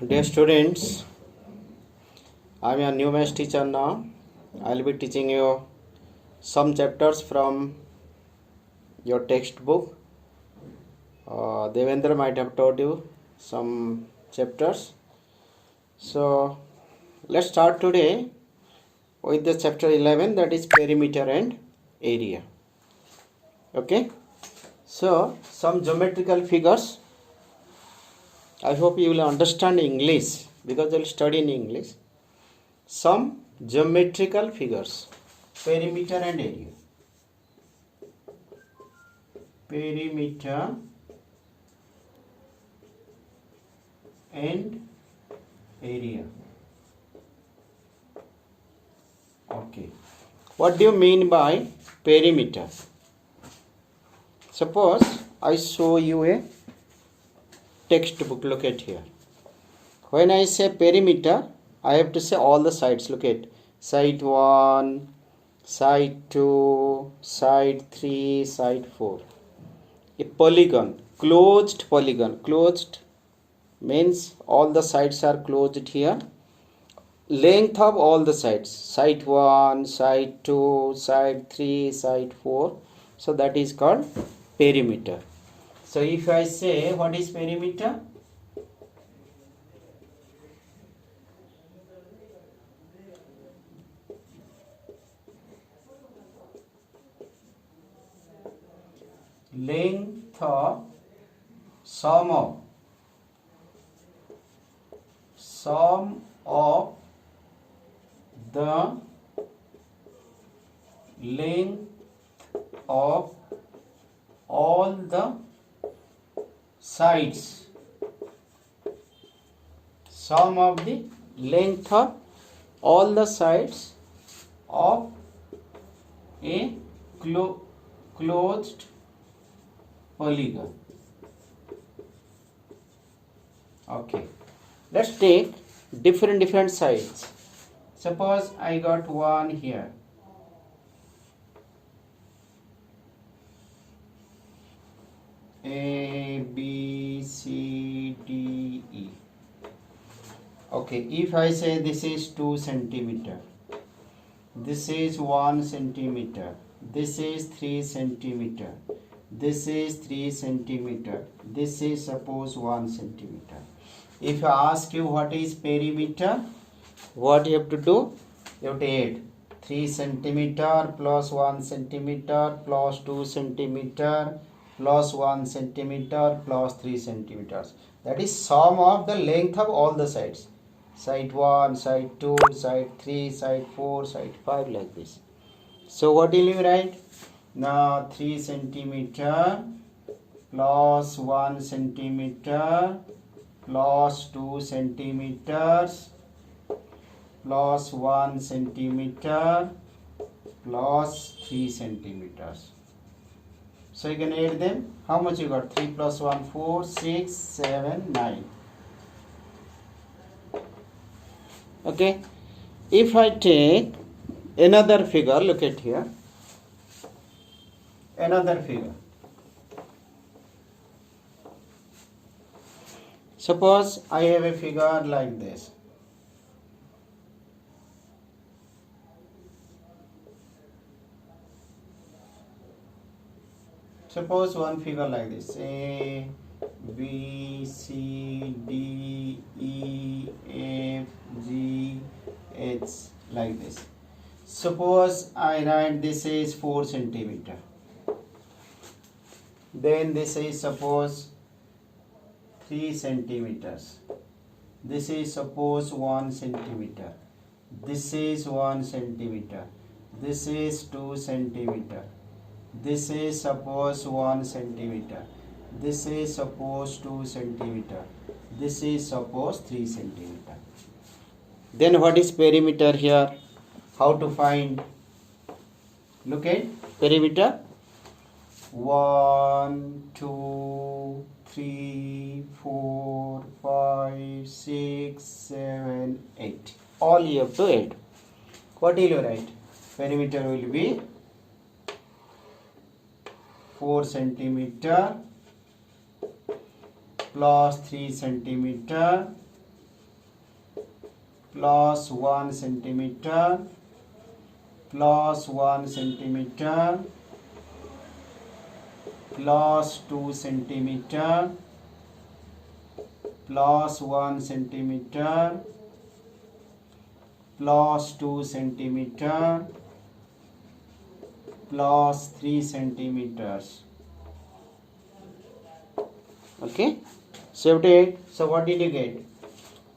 Dear students, I am a new maths teacher now. I will be teaching you some chapters from your textbook. Devendra might have taught you some chapters. So let's start today with the chapter 11, that is perimeter and area. Okay. So some geometrical figures. I hope you will understand English because you will study in English. Some geometrical figures, perimeter and area. Perimeter and area. Okay. What do you mean by perimeter? Suppose I show you a textbook. Look at here. When I say perimeter, I have to say all the sides. Look at side 1, side 2, side 3, side 4. A polygon, closed polygon. Closed means all the sides are closed here. Length of all the sides. Side 1, side 2, side 3, side 4. So that is called perimeter. So if I say what is perimeter? Length of sum of the length of all the sides. Sum of the length of all the sides of a closed polygon. Okay, let's take different sides. Suppose I got one here. A, B, C, D, E. Okay, if I say this is 2 centimeter, this is 1 centimeter, this is 3 centimeter, this is 3 centimeter, this is suppose 1 centimeter. If I ask you what is perimeter, what you have to do? You have to add 3 centimeter plus 1 centimeter plus 2 centimeter plus 1 centimeter plus 3 centimeters. That is sum of the length of all the sides. Side 1, side 2, side 3, side 4, side 5, like this. So what will you write? Now 3 centimeter plus 1 centimeter plus 2 centimeters plus 1 centimeter plus 3 centimeters. So you can add them. How much you got? 3 plus 1, 4, 6, 7, 9. Okay. If I take another figure, look at here. Another figure. Suppose I have a figure like this. Suppose one figure like this. A, B, C, D, E, F, G, H, like this. Suppose I write this is 4 centimeter. Then this is suppose 3 centimeters. This is suppose 1 centimeter. This is 1 centimeter. This is 2 centimeter. This is suppose 1 centimeter. This is suppose 2 centimeter. This is suppose 3 centimeter. Then what is perimeter here? How to find? Look at perimeter. 1, 2, 3, 4, 5, 6, 7, 8. All you have to add. What will you write? Perimeter will be 4 centimeter plus 3 centimeter plus 1 centimeter plus 1 centimeter plus 2 centimeter plus 1 centimeter plus 2 centimeter plus 3 centimeters. Okay, so what did you get?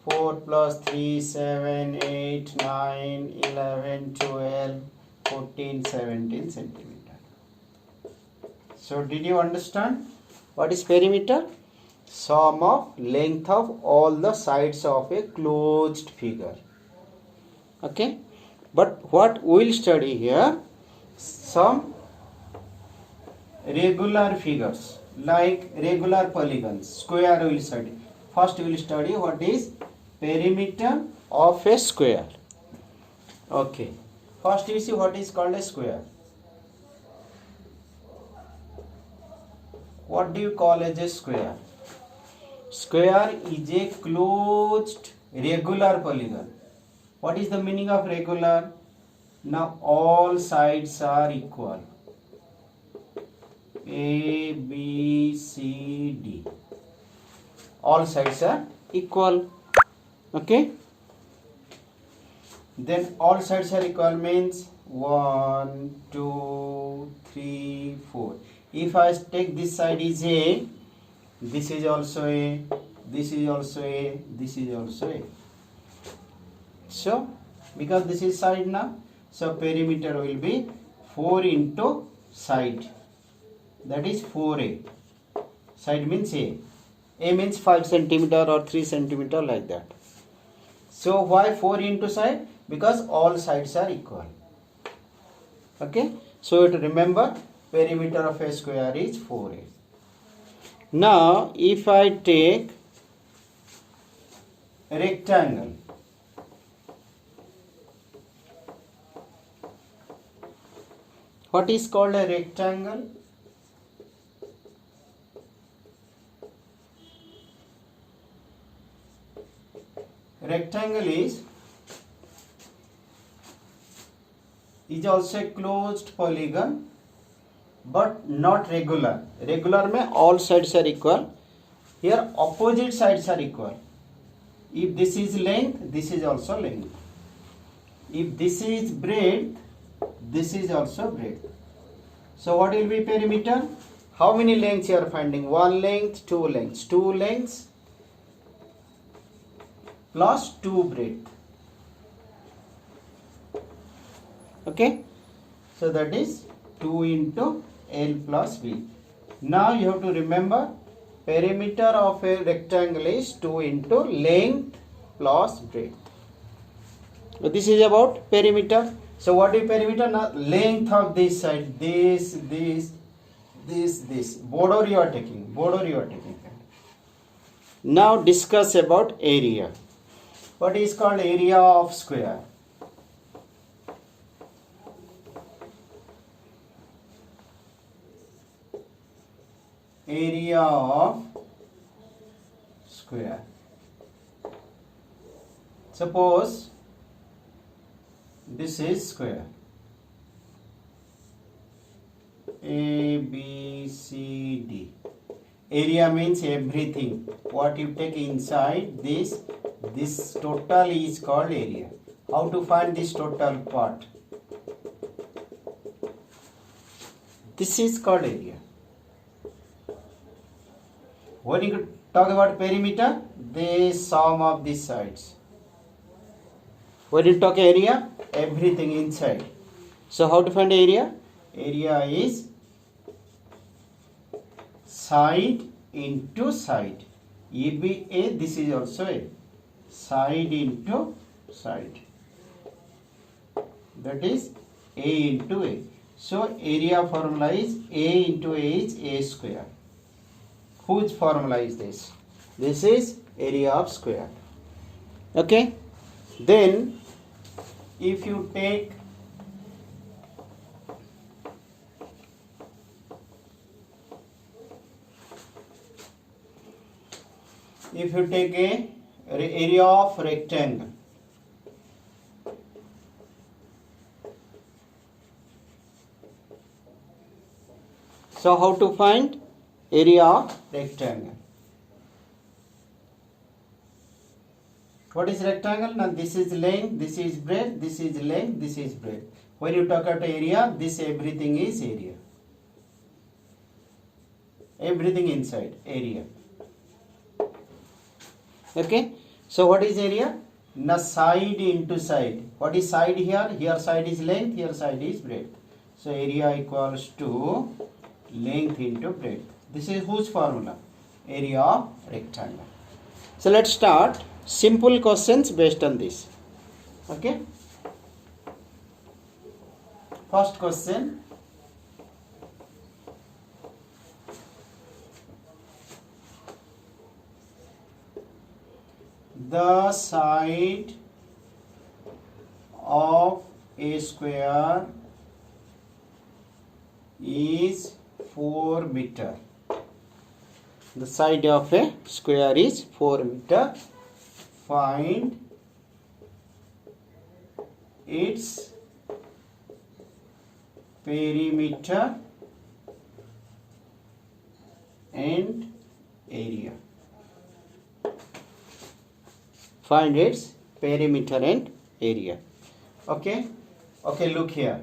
4 plus 3, 7, 8, 9, 11, 12, 14, 17 centimeter. So did you understand what is perimeter? Sum of length of all the sides of a closed figure. Okay, but what we will study here, some regular figures like regular polygons, square we will study. First we will study what is perimeter of a square. Okay, first you see what is called a square. What do you call as a square? Square is a closed regular polygon. What is the meaning of regular? Now all sides are equal. A, B, C, D. All sides are equal. Okay. Then all sides are equal means 1, 2, 3, 4. If I take this side is A, this is also A, this is also A, this is also A. So, because this is side now, so perimeter will be 4 into side. That is 4A. Side means A. A means 5 centimeter or 3 centimeter like that. So, why 4 into side? Because all sides are equal. Okay. So, to remember, perimeter of a square is 4A. Now, if I take a rectangle, what is called a rectangle? Rectangle is also a closed polygon, but not regular. Regular means all sides are equal. Here opposite sides are equal. If this is length, this is also length. If this is breadth, this is also breadth. So what will be perimeter? How many lengths you are finding? 1 length, 2 lengths. 2 lengths plus 2 breadth. Okay. So that is 2 into L plus B. Now you have to remember perimeter of a rectangle is 2 into length plus breadth. So this is about perimeter. So what is perimeter? Now length of this side, this. Border you are taking. Now discuss about area. What is called area of square? Area of square. Suppose this is square. A, B, C, D. Area means everything. What you take inside this total is called area. How to find this total part? This is called area. When you talk about perimeter, the sum of these sides. When you talk area, everything inside. So how to find area? Area is side into side. A, this is also A. Side into side. That is A into A. So area formula is A into A is A square. Whose formula is this? This is area of square. Okay. Then if you take a area of rectangle, So how to find area of rectangle? What is rectangle? Now this is length, this is breadth, this is length, this is breadth. When you talk about area, this everything is area. Everything inside area. Okay. So what is area? Now side into side. What is side here? Here side is length, here side is breadth. So area equals to length into breadth. This is whose formula? Area of rectangle. So let's start simple questions based on this. Okay. First question. The side of a square is 4 meter. The side of a square is 4 meter. Find its perimeter and area. Find its perimeter and area. Okay. Okay, look here.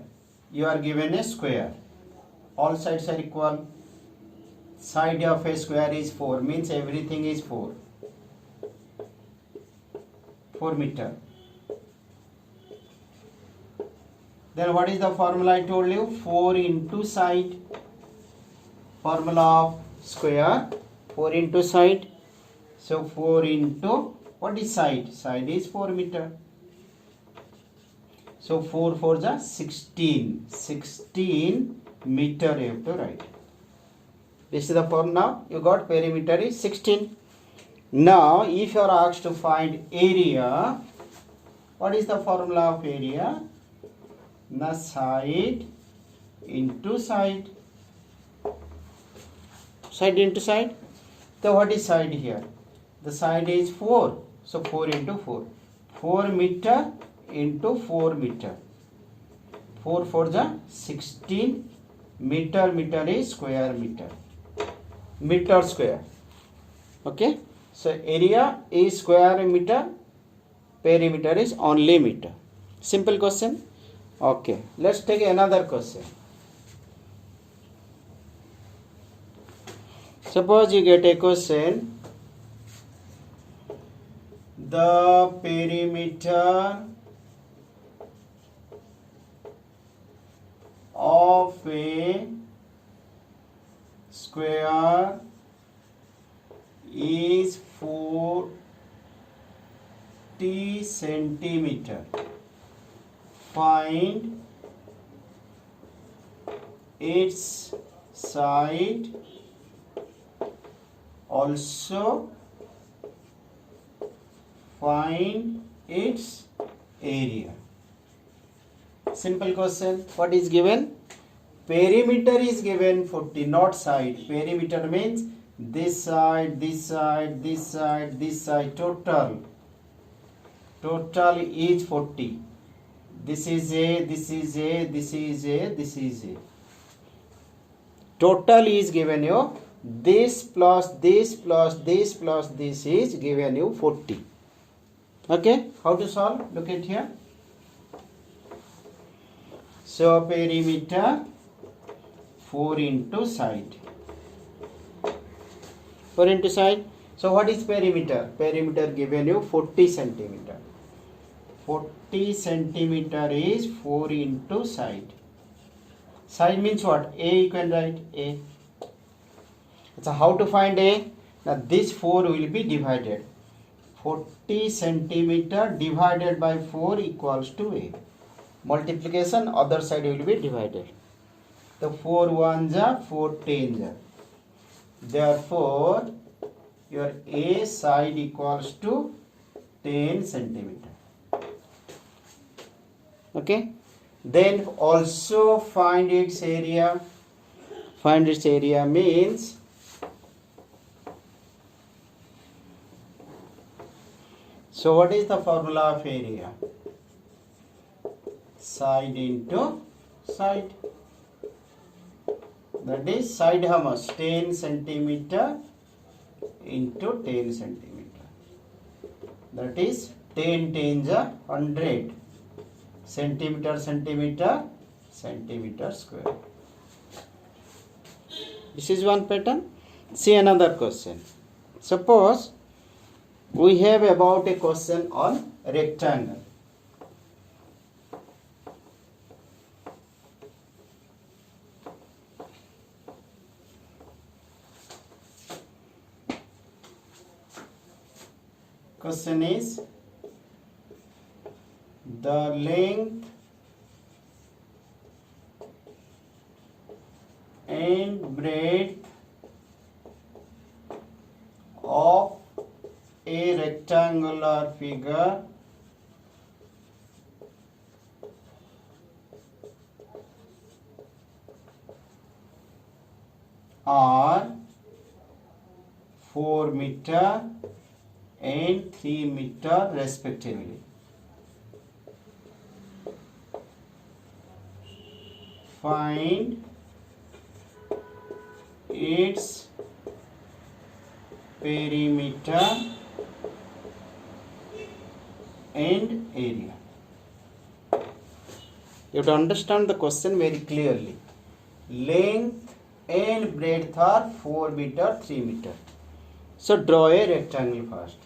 You are given a square. All sides are equal. Side of a square is 4, means everything is 4. 4 meter. Then what is the formula I told you? 4 into side. Formula of square. 4 into side. So 4 into, what is side? Side is 4 meter. So 4 for the 16. 16 meter you have to write. This is the formula. You got perimeter is 16. Now if you are asked to find area, what is the formula of area? The side into side. Side into side. So what is side here? The side is 4. So 4 into 4. 4 meter into 4 meter. 4 for the 16 meter. Meter is square meter. Meter square. Okay. So area is square meter. Perimeter is only meter. Simple question. Okay. Let's take another question. Suppose you get a question. The perimeter of a square is 40 centimeter. Find its side, also find its area. Simple question. What is given? Perimeter is given 40, not side. Perimeter means this side, this side, this side, this side. Total is 40. This is A, this is A, this is A, this is A. Total is given you. This plus this plus this plus this is given you 40. Okay. How to solve? Look at here. So perimeter 4 into side. 4 into side. So what is perimeter? Perimeter given you 40 centimeter. 40 centimeter is 4 into side. Side means what? A you can write A. So how to find A? Now this 4 will be divided. 40 centimeter divided by 4 equals to A. Multiplication, other side will be divided. The 4 ones are 4 tens are. Therefore, your A side equals to 10 centimeter. Okay. Then also find its area. Find its area means so what is the formula of area? Side into side. That is side how much? 10 centimeter into 10 centimeter. That is 10 tens are 100 centimeter square. This is one pattern. See another question. Suppose we have about a question on rectangle. Question is the length and breadth of a rectangular figure are 4 meter and 3 meter respectively. Find its perimeter and area. You have to understand the question very clearly. Length and breadth are 4 meter, 3 meter. So draw a rectangle first.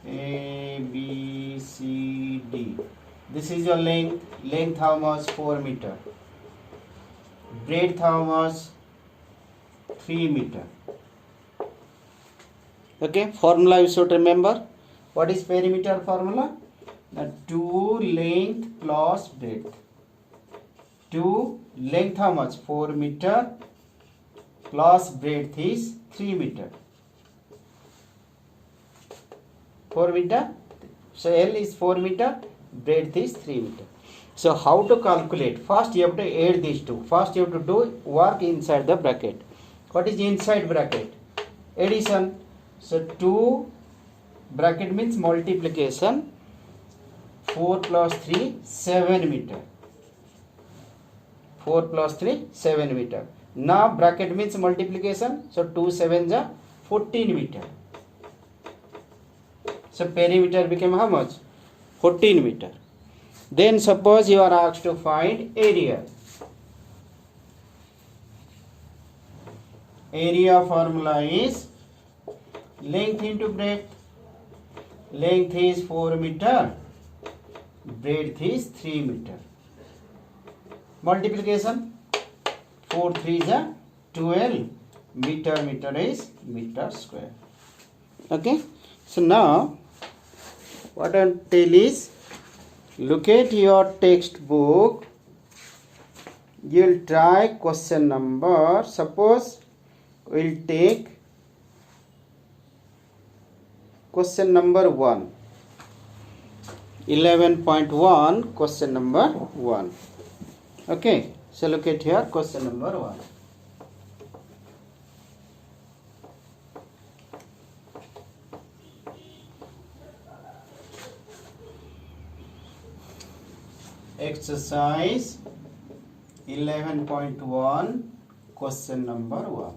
A, B, C, D. This is your length. Length how much? 4 meter. Breadth how much? 3 meter. Okay, formula you should remember. What is perimeter formula? The 2 length plus breadth. 2 length how much? 4 meter plus breadth is 3 meter. 4 meter. So L is 4 meter, breadth is 3 meter. So how to calculate? First you have to add these two. First you have to do work inside the bracket. What is inside bracket? Addition. So 2 bracket means multiplication. 4 plus 3, 7 meter. 4 plus 3, 7 meter. Now bracket means multiplication. So 2 7s are 14 meter. So perimeter became how much? 14 meter. Then suppose you are asked to find area. Area formula is length into breadth. Length is 4 meter. Breadth is 3 meter. Multiplication. 4 3s are 12. Meter is meter square. Okay. So now what I'll tell is, look at your textbook. You'll try question number. Suppose we'll take question number 1. 11.1 question number 1. Okay. So look at here question number 1. Exercise 11.1 question number 1.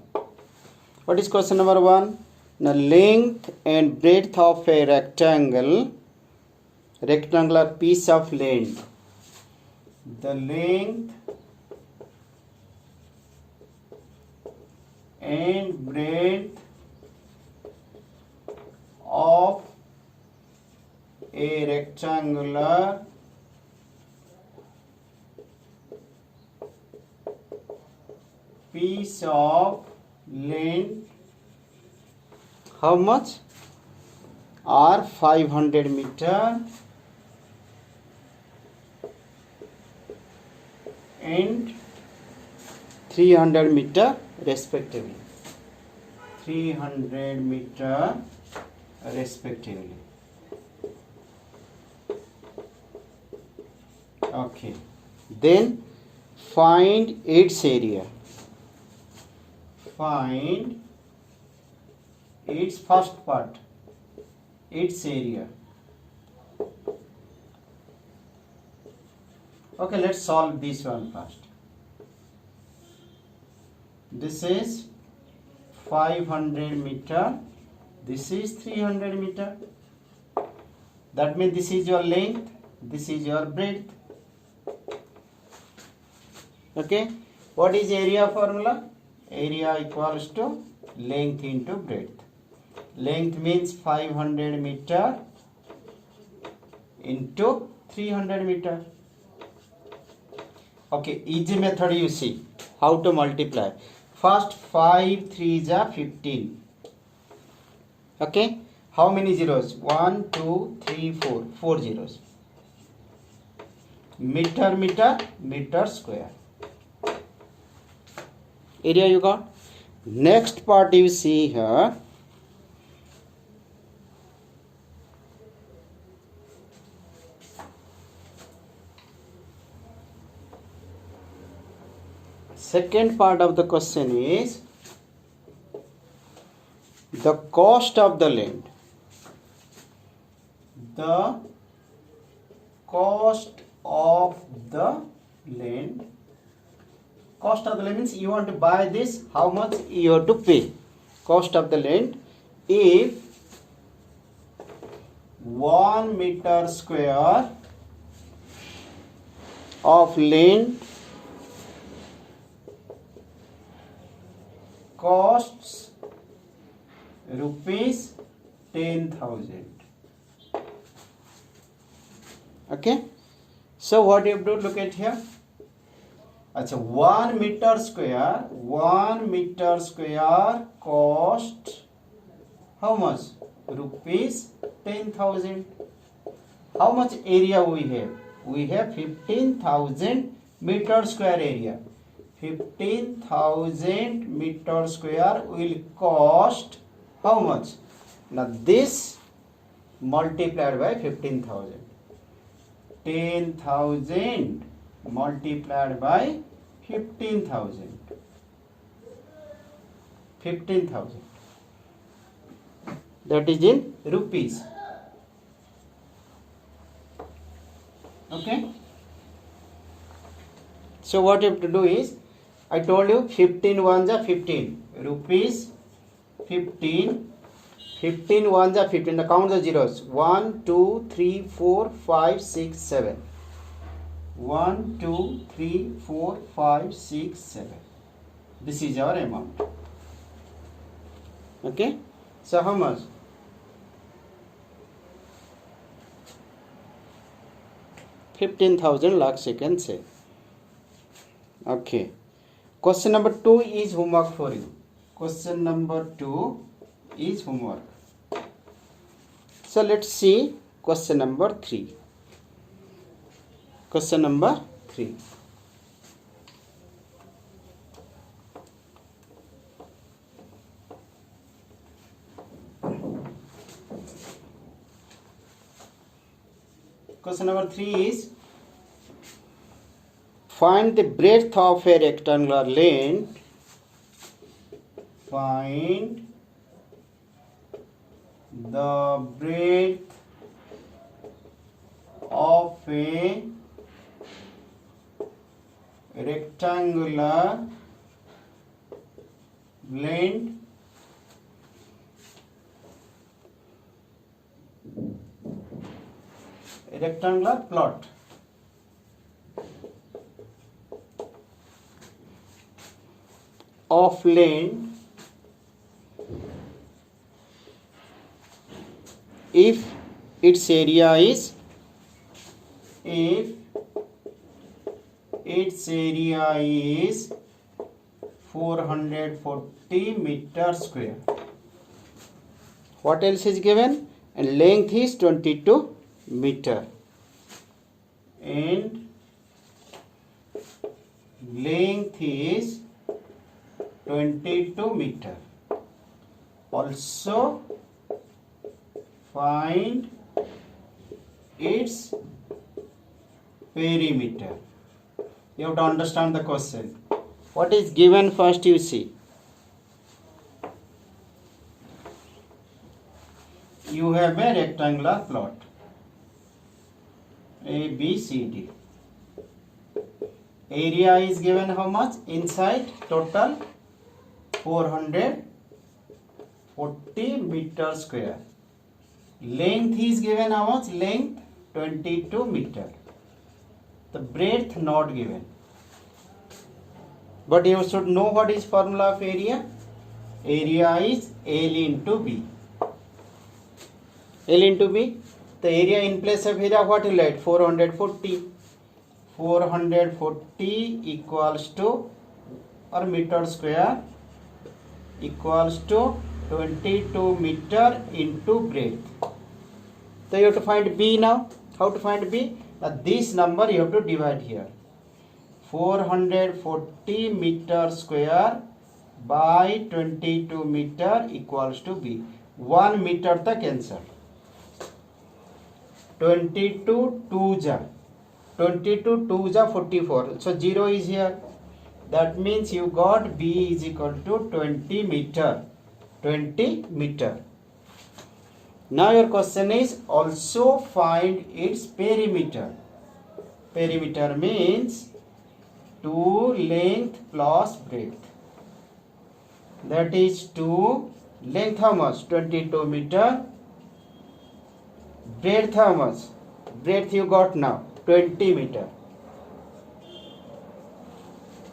What is question number 1? The length and breadth of a rectangular piece of land. The length and breadth of a rectangular piece of land, how much? Are 500 meter and 300 meter respectively. 300 meter respectively. Okay. Then find its area. Find its first part, its area. Okay, let's solve this one first. This is 500 meter. This is 300 meter. That means this is your length. This is your breadth. Okay. What is area formula? Area equals to length into breadth. Length means 500 meter into 300 meter. Okay, easy method you see. How to multiply? First 5 3s are 15. Okay. How many zeros? 1, 2, 3, 4. 4 zeros. Meter, meter, meter square. Area you got. Next part you see here. Second part of the question is the cost of the land. The cost of the land. Cost of the land means you want to buy this, how much you have to pay. Cost of the land. If 1 meter square of land costs rupees 10,000. Okay. So what you have to look at here? Achha, 1 meter square cost how much? Rupees 10,000. How much area we have? We have 15,000 meter square area. 15,000 meter square will cost how much? Now this multiplied by 15,000. 10,000 multiplied by 15,000. 15,000. That is in rupees. Okay. So what you have to do is, I told you 15 ones are 15 rupees. 15. 15 ones are 15. Now count the zeros. 1, 2, 3, 4, 5, 6, 7. 1, 2, 3, 4, 5, 6, 7. This is our amount. Okay. So how much? 15,000 lakhs you can say. Okay. Question number 2 is homework for you. Question number 2 is homework. So let's see question number 3. Question number 3. Question number 3 is, find the breadth of a rectangular lane. Find the breadth of a rectangular lane rectangular plot. Of land if its area is 440 meter square. What else is given? And length is 22 meter. And length is 22 meter. Also find its perimeter. You have to understand the question. What is given first you see. You have a rectangular plot A, B, C, D. area is given how much inside, total 440 meter square. Length is given how much, length 22 meter. The breadth not given, but you should know what is formula of area. Area is L into B. L into B. The area in place of area, what you write? 440. 440 equals to, or meter square, equals to 22 meter into breadth. So you have to find B now. How to find B? This number you have to divide here. 440 meter square by 22 meter equals to B. 1 meter तक cancel. 22 2 ja 44. So 0 is here. That means you got B is equal to 20 meter. 20 meter. Now your question is also find its perimeter. Perimeter means 2 length plus breadth. That is 2 length how much? 22 meter. Breadth how much? Breadth you got now 20 meter.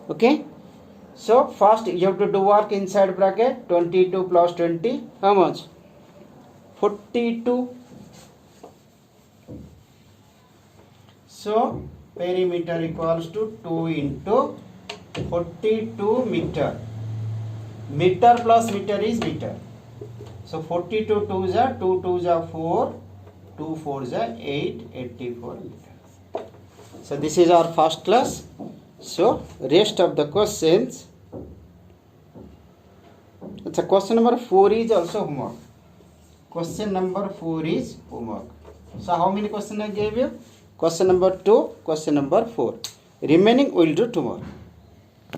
Okay. So first you have to do work inside bracket. 22 plus 20 how much? 42. So perimeter equals to 2 into 42 meter. Meter plus meter is meter. So 42 2s are 2 2s are 4, 2 4s are 8, 84 meter. So this is our first class. So rest of the questions. So question number 4 is also homework. Question number 4 is homework. So how many questions I gave you? Question number 2, question number 4. Remaining we will do tomorrow.